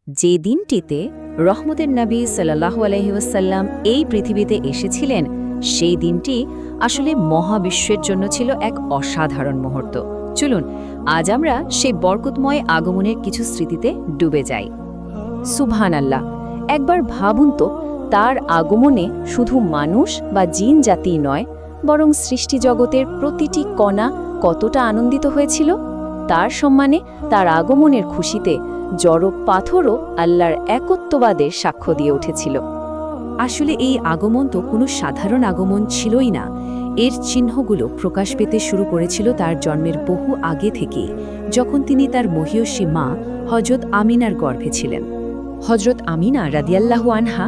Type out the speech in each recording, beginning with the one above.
যে দিনটিতে রহমতের নবী সাল্লাল্লাহু আলাইহি ওয়াসাল্লাম এই পৃথিবীতে এসেছিলেন, সেই দিনটি আসলে মহাবিশ্বের জন্য ছিল এক অসাধারণ মুহূর্ত। চলুন আজ আমরা সেই বরকতময় আগমনের কিছু স্মৃতিতে ডুবে যাই। সুবহানাল্লাহ, একবার ভাবুন তো, তার আগমনে শুধু মানুষ বা জিন জাতি নয়, বরং সৃষ্টিজগতের প্রতিটি কণা কতটা আনন্দিত হয়েছিল। তার সম্মানে, তার আগমনের খুশিতে জড় পাথরও আল্লাহর একত্ববাদের সাক্ষ্য দিয়ে উঠেছিল। আসলে এই আগমন তো কোনো সাধারণ আগমন ছিলই না। এর চিহ্নগুলো প্রকাশ পেতে শুরু করেছিল তার জন্মের বহু আগে থেকেই, যখন তিনি তার মহিয়সী মা হযরত আমিনার গর্ভে ছিলেন। হযরত আমিনা রাদিয়াল্লাহু আনহা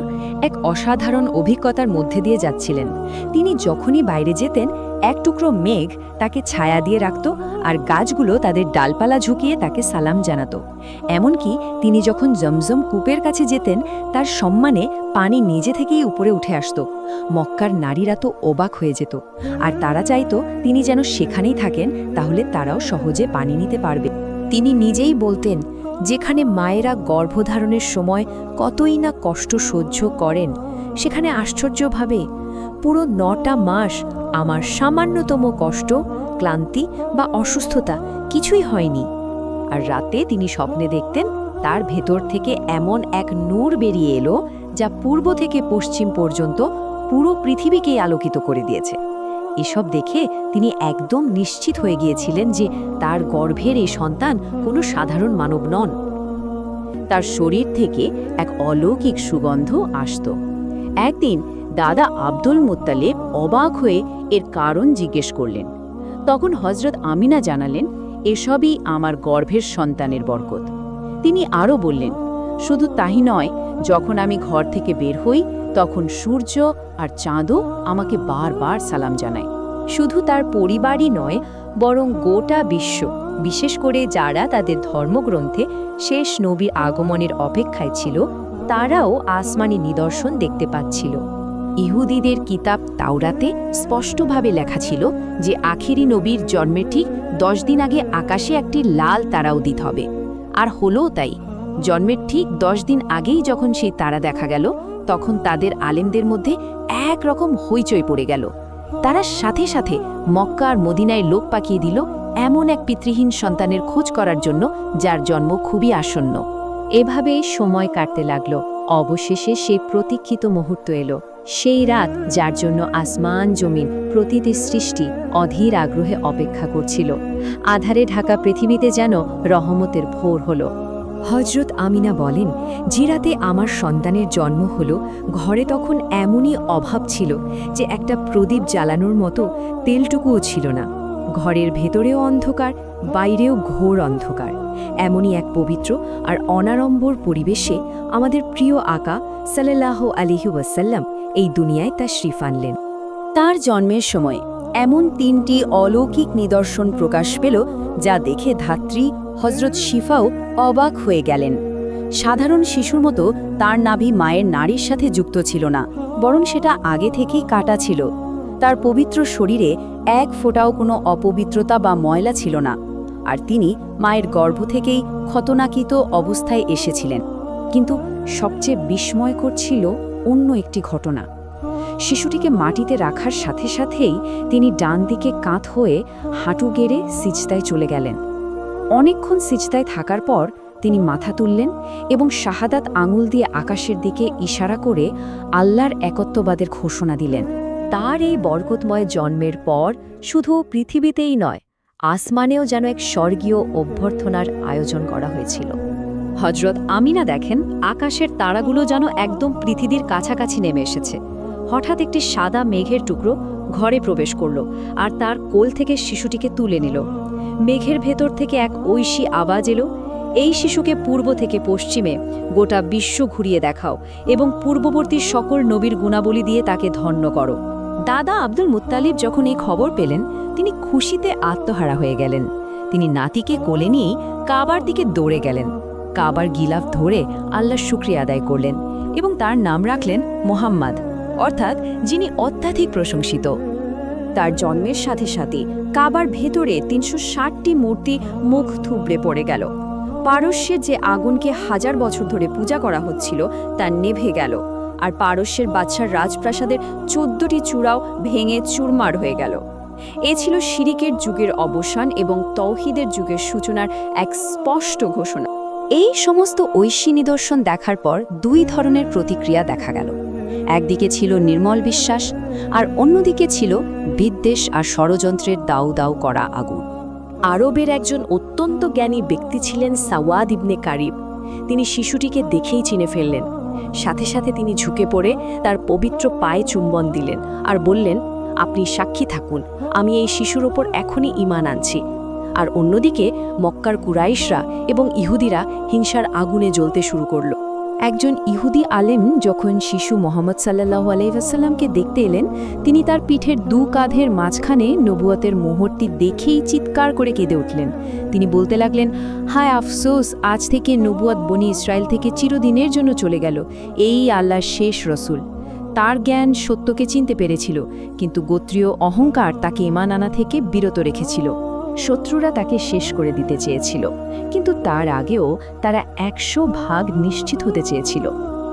এক অসাধারণ অভিজ্ঞতার মধ্যে দিয়ে যাচ্ছিলেন। তিনি যখনই বাইরে যেতেন, এক টুকরো মেঘ তাকে ছায়া দিয়ে রাখত, আর গাছগুলো তাদের ডালপালা ঝুঁকিয়ে তাকে সালাম জানাত। এমনকি তিনি যখন জমজম কূপের কাছে যেতেন, তার সম্মানে পানি নিজে থেকেই উপরে উঠে আসত। মক্কার নারীরা তো অবাক হয়ে যেত, আর তারা চাইত তিনি যেন সেখানেই থাকেন, তাহলে তারাও সহজে পানি নিতে পারবে। তিনি নিজেই বলতেন, যেখানে মায়েরা গর্ভধারণের সময় কতই না কষ্ট সহ্য করেন, সেখানে আশ্চর্যভাবে পুরো 9টা মাস আমার সামান্যতম কষ্ট, ক্লান্তি বা অসুস্থতা কিছুই হয়নি। আর রাতে তিনি স্বপ্নে দেখতেন তার ভেতর থেকে এমন এক নূর বেরিয়ে এলো, যা পূর্ব থেকে পশ্চিম পর্যন্ত পুরো পৃথিবীকেই আলোকিত করে দিয়েছে। এসব দেখে তিনি একদম নিশ্চিত হয়ে গিয়েছিলেন যে তার গর্ভের এই সন্তান কোনো সাধারণ মানব নন। তার শরীর থেকে এক অলৌকিক সুগন্ধ আসত। একদিন দাদা আব্দুল মুত্তালিব অবাক হয়ে এর কারণ জিজ্ঞেস করলেন। তখন হযরত আমিনা জানালেন, এসবই আমার গর্ভের সন্তানের বরকত। তিনি আরও বললেন, শুধু তাই নয়, যখন আমি ঘর থেকে বের হই, তখন সূর্য আর চাঁদও আমাকে বারবার সালাম জানায়। শুধু তার পরিবারই নয়, বরং গোটা বিশ্ব, বিশেষ করে যারা তাদের ধর্মগ্রন্থে শেষ নবীর আগমনের অপেক্ষায় ছিল, তারাও আসমানি নিদর্শন দেখতে পাচ্ছিল। ইহুদিদের কিতাব তাওরাতে স্পষ্টভাবে লেখা ছিল যে আখিরি নবীর জন্মের ঠিক 10 দিন আগে আকাশে একটি লাল তারা উদিত হবে। আর হলোও তাই। জন্মের ঠিক 10 দিন আগেই যখন সেই তারা দেখা গেল, তখন তাদের আলেমদের মধ্যে একরকম হইচই পড়ে গেল। তারা সাথে সাথে মক্কা আর মদিনায় লোক পাঠিয়ে দিল এমন এক পিতৃহীন সন্তানের খোঁজ করার জন্য, যার জন্ম খুবই আসন্ন। এভাবেই সময় কাটতে লাগল। অবশেষে সেই প্রতীক্ষিত মুহূর্ত এলো, সেই রাত যার জন্য আসমান জমিন প্রতিটি সৃষ্টি অধীর আগ্রহে অপেক্ষা করছিল। আধারে ঢাকা পৃথিবীতে যেন রহমতের ভোর হলো। হযরত আমিনা বলেন, যে রাতে আমার সন্তানের জন্ম হলো, ঘরে তখন এমনই অভাব ছিল যে একটা প্রদীপ জ্বালানোর মতো তেলটুকুও ছিল না। ঘরের ভেতরেও অন্ধকার, বাইরেও ঘোর অন্ধকার। এমনই এক পবিত্র আর অনাড়ম্বর পরিবেশে আমাদের প্রিয় আকা সাল্লাল্লাহু আলাইহি ওয়াসাল্লাম এই দুনিয়ায় তাশরিফ আনলেন। তার জন্মের সময় এমন 3টি অলৌকিক নিদর্শন প্রকাশ পেল, যা দেখে ধাত্রী হযরত শিফাও অবাক হয়ে গেলেন। সাধারণ শিশুর মতো তার নাভি মায়ের নাড়ির সাথে যুক্ত ছিল না, বরং সেটা আগে থেকেই কাটা ছিল। তার পবিত্র শরীরে এক ফোঁটাও কোনো অপবিত্রতা বা ময়লা ছিল না, আর তিনি মায়ের গর্ভ থেকেই খতনাকিত অবস্থায় এসেছিলেন। কিন্তু সবচেয়ে বিস্ময়কর ছিল অন্য একটি ঘটনা। শিশুটিকে মাটিতে রাখার সাথে সাথেই তিনি ডান দিকে কাত হয়ে হাঁটু গেড়ে সিজদায় চলে গেলেন। অনেকক্ষণ সিজদায় থাকার পর তিনি মাথা তুললেন এবং শাহাদাত আঙুল দিয়ে আকাশের দিকে ইশারা করে আল্লাহর একত্ববাদের ঘোষণা দিলেন। তার এই বরকতময় জন্মের পর শুধু পৃথিবীতেই নয়, আসমানেও যেন এক স্বর্গীয় অভ্যর্থনার আয়োজন করা হয়েছিল। হযরত আমিনা দেখেন আকাশের তারাগুলো যেন একদম পৃথিবীর কাছাকাছি নেমে এসেছে। হঠাৎ একটি সাদা মেঘের টুকরো ঘরে প্রবেশ করল, আর তার কোল থেকে শিশুটিকে তুলে নিল। মেঘের ভেতর থেকে এক ঐশী আওয়াজ এলো, এই শিশুকে পূর্ব থেকে পশ্চিমে গোটা বিশ্ব ঘুরিয়ে দেখাও এবং পূর্ববর্তী সকল নবীর গুণাবলী দিয়ে তাকে ধন্য করো। দাদা আব্দুল মুত্তালিব যখন এই খবর পেলেন, তিনি খুশিতে আত্মহারা হয়ে গেলেন। তিনি নাতিকে কোলে নিয়েই কাবার দিকে দৌড়ে গেলেন। কাবার গিলাফ ধরে আল্লাহর শুকরিয়া আদায় করলেন এবং তার নাম রাখলেন মোহাম্মদ, অর্থাৎ যিনি অত্যাধিক প্রশংসিত। তার জন্মের সাথে সাথে কাবার ভেতরে 360টি মূর্তি মুখ থুবড়ে পড়ে গেল। পারস্যের যে আগুনকে হাজার বছর ধরে পূজা করা হচ্ছিল তা নেভে গেল, আর পারস্যের বাদশার রাজপ্রাসাদের 14টি চূড়াও ভেঙে চুরমার হয়ে গেল। এ ছিল শিরিকের যুগের অবসান এবং তৌহিদের যুগের সূচনার এক স্পষ্ট ঘোষণা। এই সমস্ত ঐশী নিদর্শন দেখার পর দুই ধরনের প্রতিক্রিয়া দেখা গেল। একদিকে ছিল নির্মল বিশ্বাস, আর অন্যদিকে ছিল বিদ্বেষ আর ষড়যন্ত্রের দাউ দাউ করা আগুন। আরবের একজন অত্যন্ত জ্ঞানী ব্যক্তি ছিলেন সাওয়াদ ইবনে কারিব। তিনি শিশুটিকে দেখেই চিনে ফেললেন। সাথে সাথে তিনি ঝুঁকে পড়ে তার পবিত্র পায়ে চুম্বন দিলেন আর বললেন, আপনি সাক্ষী থাকুন, আমি এই শিশুর ওপর এখনই ঈমান আনছি। আর অন্যদিকে মক্কার কুরাইশরা এবং ইহুদিরা হিংসার আগুনে জ্বলতে শুরু করল। একজন ইহুদি আলেম যখন শিশু মোহাম্মদ সাল্লাল্লাহু আলাইহি ওয়াসাল্লামকে দেখতে এলেন, তিনি তার পিঠের দু কাঁধের মাঝখানে নবুয়তের মোহরটি দেখেই চিৎকার করে কেঁদে উঠলেন। তিনি বলতে লাগলেন, হায় আফসোস, আজ থেকে নবুয়ত বনি ইসরায়েল থেকে চিরদিনের জন্য চলে গেল। এই আল্লাহর শেষ রসুল। তার জ্ঞান সত্যকে চিনতে পেরেছিল, কিন্তু গোত্রীয় অহংকার তাকে ঈমান আনা থেকে বিরত রেখেছিল। শত্রুরা তাকে শেষ করে দিতে চেয়েছিল, কিন্তু তার আগেও তারা 100% নিশ্চিত হতে চেয়েছিল।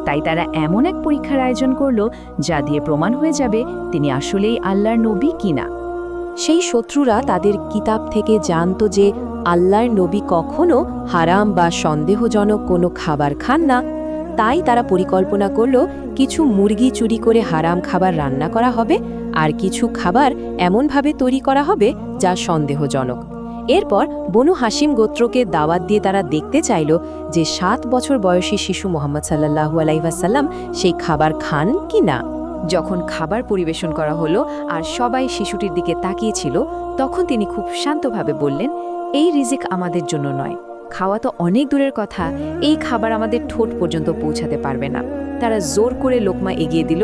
তাই তারা এমন এক পরীক্ষার আয়োজন করল যা দিয়ে প্রমাণ হয়ে যাবে তিনি আসলেই আল্লাহর নবী কিনা। সেই শত্রুরা তাদের কিতাব থেকে জানত যে আল্লাহর নবী কখনো হারাম বা সন্দেহজনক কোনো খাবার খান না। তাই তারা পরিকল্পনা করল, কিছু মুরগি চুরি করে হারাম খাবার রান্না করা হবে, আর কিছু খাবার এমনভাবে তৈরি করা হবে যা সন্দেহজনক। এরপর বনু হাশিম গোত্রকে দাওয়াত দিয়ে তারা দেখতে চাইল যে 7 বছর বয়সী শিশু মোহাম্মদ সাল্লাল্লাহু আলাইহি ওয়াসাল্লাম সেই খাবার খান কি না। যখন খাবার পরিবেশন করা হলো আর সবাই শিশুটির দিকে তাকিয়েছিল, তখন তিনি খুব শান্তভাবে বললেন, এই রিজিক আমাদের জন্য নয়, খাওয়া তো অনেক দূরের কথা, এই খাবার আমাদের ঠোঁট পর্যন্ত পৌঁছাতে পারবে না। তারা জোর করে লোকমা এগিয়ে দিল,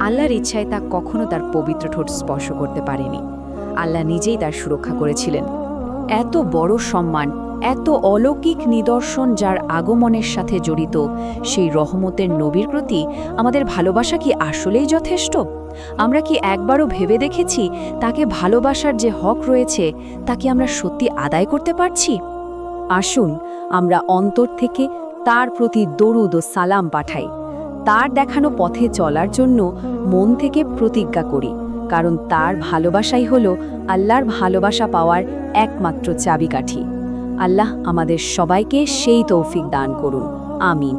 আল্লাহর ইচ্ছায় তা কখনো তার পবিত্র ঠোঁট স্পর্শ করতে পারেনি। আল্লাহ নিজেই তার সুরক্ষা করেছিলেন। এত বড় সম্মান, এত অলৌকিক নিদর্শন যার আগমনের সাথে জড়িত, সেই রহমতের নবীর প্রতি আমাদের ভালোবাসা কি আসলেই যথেষ্ট? আমরা কি একবারও ভেবে দেখেছি তাকে ভালোবাসার যে হক রয়েছে তা কি আমরা সত্যি আদায় করতে পারছি? আসুন আমরা অন্তর থেকে তার প্রতি দরুদ ও সালাম পাঠাই, তার দেখানো পথে চলার জন্য মন থেকে প্রতিজ্ঞা করি, কারণ তার ভালোবাসাই হলো আল্লাহর ভালোবাসা পাওয়ার একমাত্র চাবিকাঠি। আল্লাহ আমাদের সবাইকে সেই তৌফিক দান করুন। আমিন।